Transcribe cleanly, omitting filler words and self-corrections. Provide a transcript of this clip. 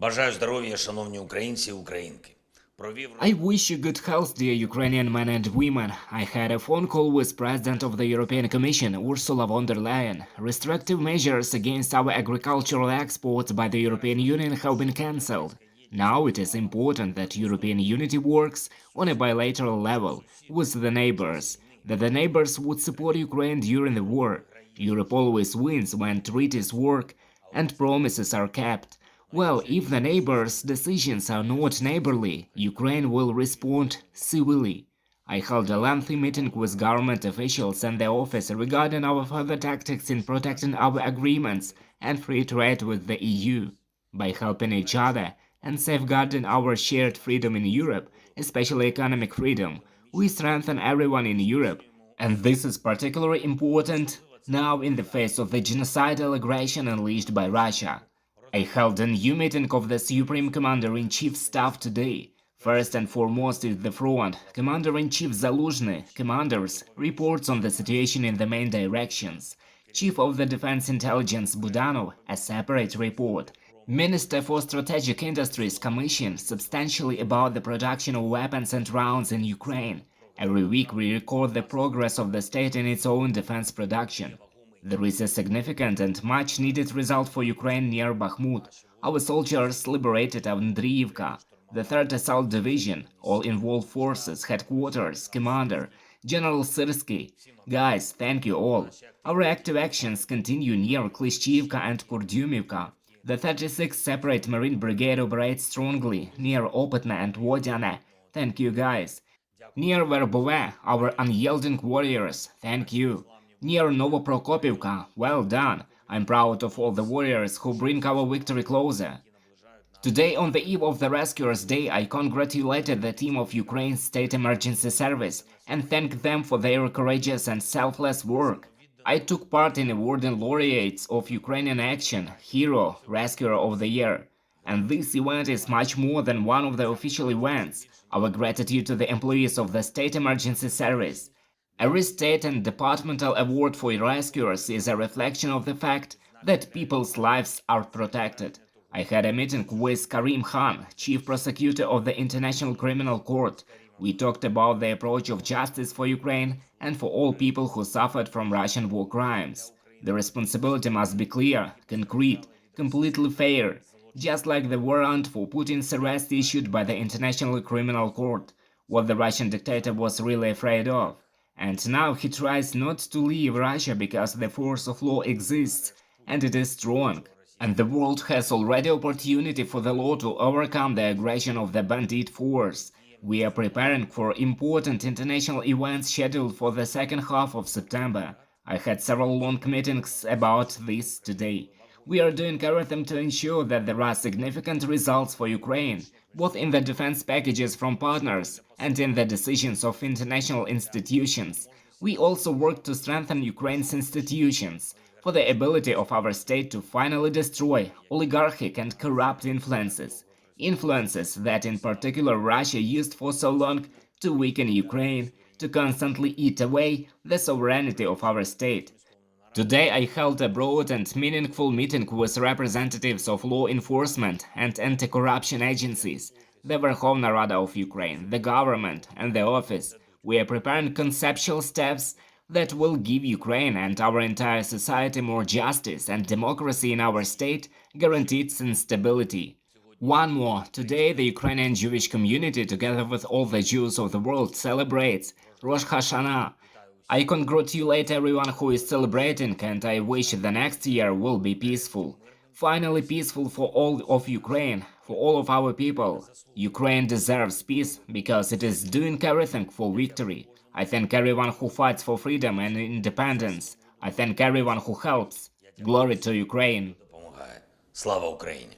Бажаю здоров'я, шановні українці і українки. I wish you good health, dear Ukrainian men and women. I had a phone call with President of the European Commission, Ursula von der Leyen. Restrictive measures against our agricultural exports by the European Union have been cancelled. Now it is important that European unity works on a bilateral level with the neighbors, that the neighbors would support Ukraine during the war. Europe always wins when treaties work and promises are kept. Well, if the neighbors' decisions are not neighborly, Ukraine will respond civilly. I held a lengthy meeting with government officials and the office regarding our further tactics in protecting our agreements and free trade with the EU. By helping each other and safeguarding our shared freedom in Europe, especially economic freedom, we strengthen everyone in Europe. And this is particularly important now in the face of the genocidal aggression unleashed by Russia. I held a new meeting of the Supreme Commander-in-Chief Staff today. First and foremost is the front. Commander-in-Chief Zelenskyy, commanders, reports on the situation in the main directions. Chief of the Defense Intelligence Budanov, a separate report. Minister for Strategic Industries Commission, substantially about the production of weapons and rounds in Ukraine. Every week we record the progress of the state in its own defense production. There is a significant and much-needed result for Ukraine near Bakhmut. Our soldiers liberated Andriivka, the 3rd Assault Division, all involved forces, headquarters, commander, General Syrskyi. Guys, thank you all. Our active actions continue near Klishchiivka and Kurdyumivka. The 36th Separate Marine Brigade operates strongly near Opytne and Vodiane. Thank you, guys. Near Verbove, our unyielding warriors. Thank you. Near Novoprokopivka, well done. I'm proud of all the warriors who bring our victory closer. Today, on the eve of the Rescuers' Day, I congratulated the team of Ukraine's State Emergency Service and thanked them for their courageous and selfless work. I took part in awarding laureates of Ukrainian action, Hero, Rescuer of the Year. And this event is much more than one of the official events. Our gratitude to the employees of the State Emergency Service. Every state and departmental award for rescuers is a reflection of the fact that people's lives are protected. I had a meeting with Karim Khan, Chief Prosecutor of the International Criminal Court. We talked about the approach of justice for Ukraine and for all people who suffered from Russian war crimes. The responsibility must be clear, concrete, completely fair, just like the warrant for Putin's arrest issued by the International Criminal Court, what the Russian dictator was really afraid of. And now he tries not to leave Russia because the force of law exists, and it is strong. And the world has already opportunity for the law to overcome the aggression of the bandit force. We are preparing for important international events scheduled for the second half of September. I had several long meetings about this today. We are doing everything to ensure that there are significant results for Ukraine, both in the defense packages from partners and in the decisions of international institutions. We also work to strengthen Ukraine's institutions, for the ability of our state to finally destroy oligarchic and corrupt influences that in particular Russia used for so long to weaken Ukraine, to constantly eat away the sovereignty of our state. Today I held a broad and meaningful meeting with representatives of law enforcement and anti-corruption agencies, the Verkhovna Rada of Ukraine, the government and the office. We are preparing conceptual steps that will give Ukraine and our entire society more justice and democracy in our state, guaranteed stability. One more, today the Ukrainian Jewish community, together with all the Jews of the world, celebrates Rosh Hashanah. I congratulate everyone who is celebrating, and I wish the next year will be peaceful. Finally peaceful for all of Ukraine, for all of our people. Ukraine deserves peace because it is doing everything for victory. I thank everyone who fights for freedom and independence. I thank everyone who helps. Glory to Ukraine. Допомагає. Слава Україні!